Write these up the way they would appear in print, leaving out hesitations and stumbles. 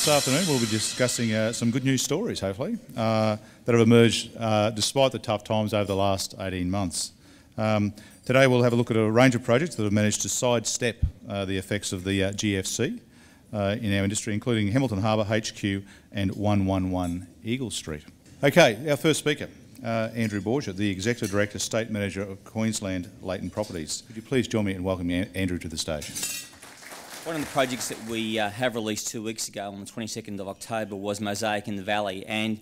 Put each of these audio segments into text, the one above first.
afternoon we'll be discussing some good news stories, hopefully, that have emerged despite the tough times over the last 18 months. Today we'll have a look at a range of projects that have managed to sidestep the effects of the GFC in our industry, including Hamilton Harbour HQ and 111 Eagle Street. Okay, our first speaker, Andrew Borgia, the Executive Director, State Manager of Queensland Leighton Properties. Could you please join me in welcoming Andrew to the stage? One of the projects that we have released 2 weeks ago on the 22nd of October was Mosaic in the Valley, and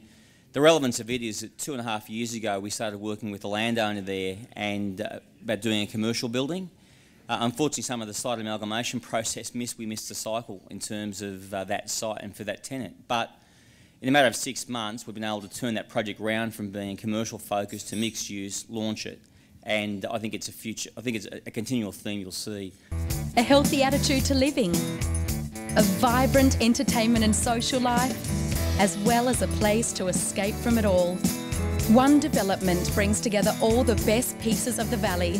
the relevance of it is that 2.5 years ago we started working with the landowner there and about doing a commercial building. Unfortunately, some of the site amalgamation process we missed the cycle in terms of that site and for that tenant. But in a matter of 6 months, we've been able to turn that project round from being commercial focused to mixed use, launch it, and I think it's a continual theme you'll see. A healthy attitude to living, a vibrant entertainment and social life, as well as a place to escape from it all. One development brings together all the best pieces of the valley.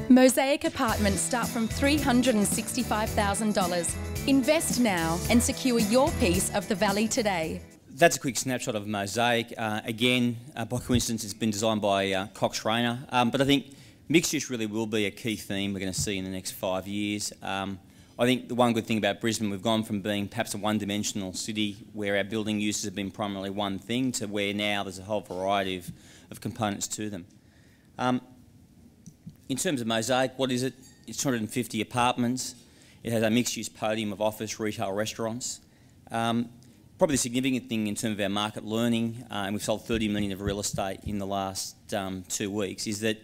Mosaic apartments start from $365,000. Invest now and secure your piece of the valley today. That's a quick snapshot of Mosaic. Again, by coincidence, it's been designed by Cox Rayner, but I think mixed use really will be a key theme we're going to see in the next 5 years. I think the one good thing about Brisbane, we've gone from being perhaps a one-dimensional city where our building uses have been primarily one thing to where now there's a whole variety of components to them. In terms of Mosaic, what is it? It's 250 apartments. It has a mixed-use podium of office, retail, restaurants. Probably the significant thing in terms of our market learning, and we've sold 30 million of real estate in the last 2 weeks, is that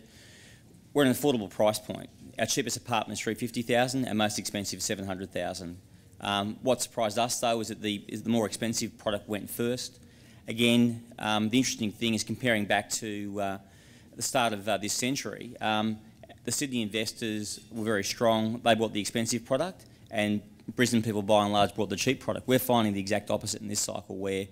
we're at an affordable price point. Our cheapest apartment is $350,000, our most expensive $700,000. What surprised us though is that the more expensive product went first. Again, the interesting thing is comparing back to the start of this century, the Sydney investors were very strong. They bought the expensive product, and Brisbane people by and large bought the cheap product. We're finding the exact opposite in this cycle, where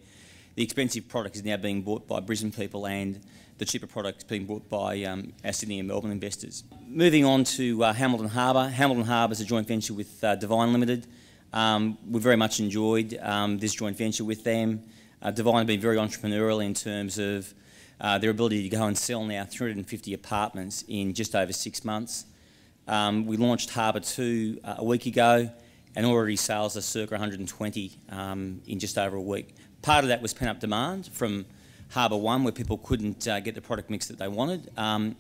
the expensive product is now being bought by Brisbane people and the cheaper product is being bought by our Sydney and Melbourne investors. Moving on to Hamilton Harbour. Hamilton Harbour is a joint venture with Divine Limited. We've very much enjoyed this joint venture with them. Divine have been very entrepreneurial in terms of their ability to go and sell now 350 apartments in just over 6 months. We launched Harbour 2 a week ago, and already sales are circa 120 in just over a week. Part of that was pent-up demand from Harbour 1, where people couldn't get the product mix that they wanted. But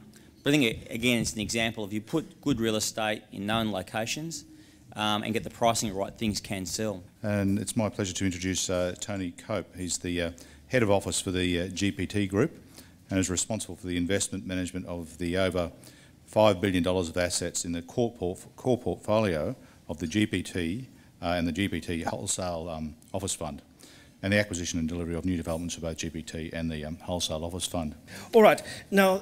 I think, again, it's an example of you put good real estate in known locations and get the pricing right, things can sell. And it's my pleasure to introduce Tony Cope. He's the Head of Office for the GPT Group and is responsible for the investment management of the over $5 billion of assets in the core portfolio of the GPT and the GPT Wholesale Office Fund, and the acquisition and delivery of new developments for both GPT and the Wholesale Office Fund. All right. Now,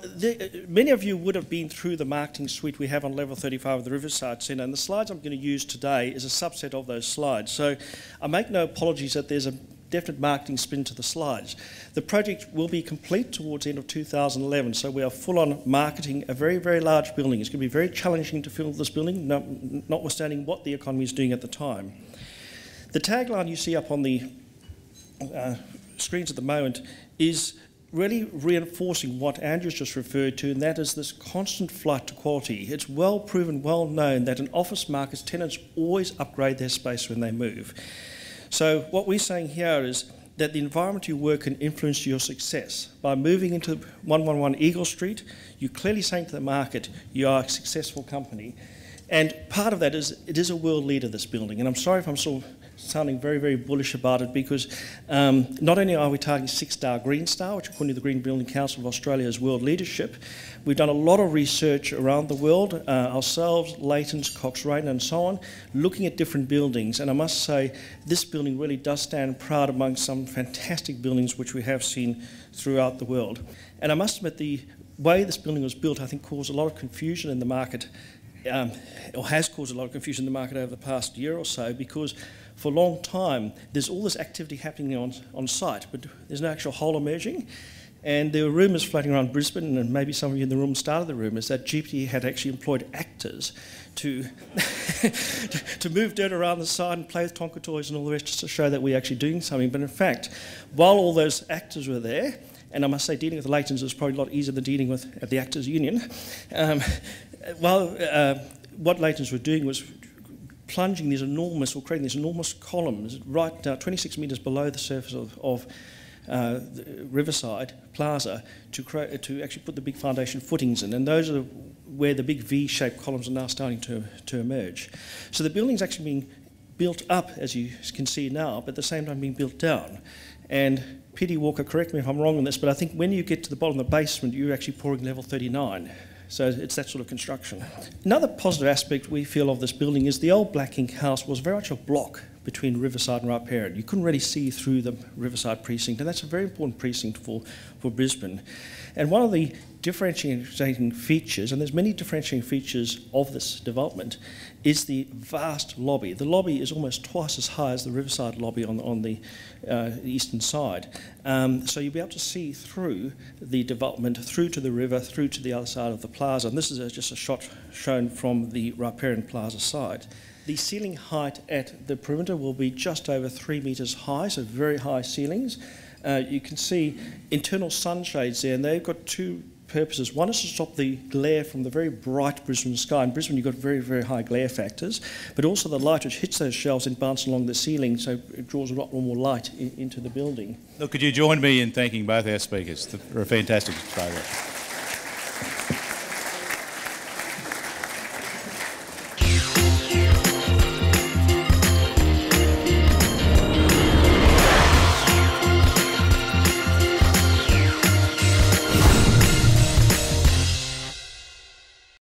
many of you would have been through the marketing suite we have on level 35 of the Riverside Centre, and the slides I'm going to use today is a subset of those slides. So I make no apologies that there's a definite marketing spin to the slides. The project will be complete towards the end of 2011, so we are full on marketing a very, very large building. It's going to be very challenging to fill this building, notwithstanding what the economy is doing at the time. The tagline you see up on the screens at the moment is really reinforcing what Andrew's just referred to, and that is this constant flight to quality. It's well proven, well known that in office markets, tenants always upgrade their space when they move. So what we're saying here is that the environment you work in influences your success. By moving into 111 Eagle Street, you're clearly saying to the market, you are a successful company. And part of that is, it is a world leader, this building. And I'm sorry if I'm sort of sounding very, very bullish about it, because not only are we targeting 6-star Green Star, which according to the Green Building Council of Australia is world leadership, we've done a lot of research around the world, ourselves, Leighton's, Cox Rayner and so on, looking at different buildings. And I must say, this building really does stand proud among some fantastic buildings which we have seen throughout the world. And I must admit, the way this building was built, I think, caused a lot of confusion in the market, or has caused a lot of confusion in the market over the past year or so, because for a long time there's all this activity happening on site, but there's no actual hole emerging. And there were rumours floating around Brisbane, and maybe some of you in the room started the rumours, that GPT had actually employed actors to to move dirt around the side and play with Tonka toys and all the rest, just to show that we're actually doing something. But in fact, while all those actors were there, and I must say dealing with the Leightons was probably a lot easier than dealing with at the Actors Union, what Leightons were doing was plunging these enormous, or creating these enormous columns right down 26 metres below the surface of the Riverside Plaza to actually put the big foundation footings in, and those are where the big V-shaped columns are now starting to emerge. So the building's actually being built up, as you can see now, but at the same time being built down. And P.D. Walker, correct me if I'm wrong on this, but I think when you get to the bottom of the basement, you're actually pouring level 39. So it's that sort of construction. Another positive aspect we feel of this building is the old Black Ink House was very much a block between Riverside and Riparian. You couldn't really see through the Riverside precinct, and that's a very important precinct for Brisbane. And one of the differentiating features, and there's many differentiating features of this development, is the vast lobby. The lobby is almost twice as high as the Riverside lobby on the eastern side. So you'll be able to see through the development, through to the river, through to the other side of the plaza. And this is just a shot shown from the Riparian Plaza side. The ceiling height at the perimeter will be just over 3 metres high, so very high ceilings. You can see internal sunshades there, and they've got two purposes. One is to stop the glare from the very bright Brisbane sky. In Brisbane, you've got very, very high glare factors, but also the light which hits those shelves and bounces along the ceiling, so it draws a lot more light into the building. Look, could you join me in thanking both our speakers for a fantastic program?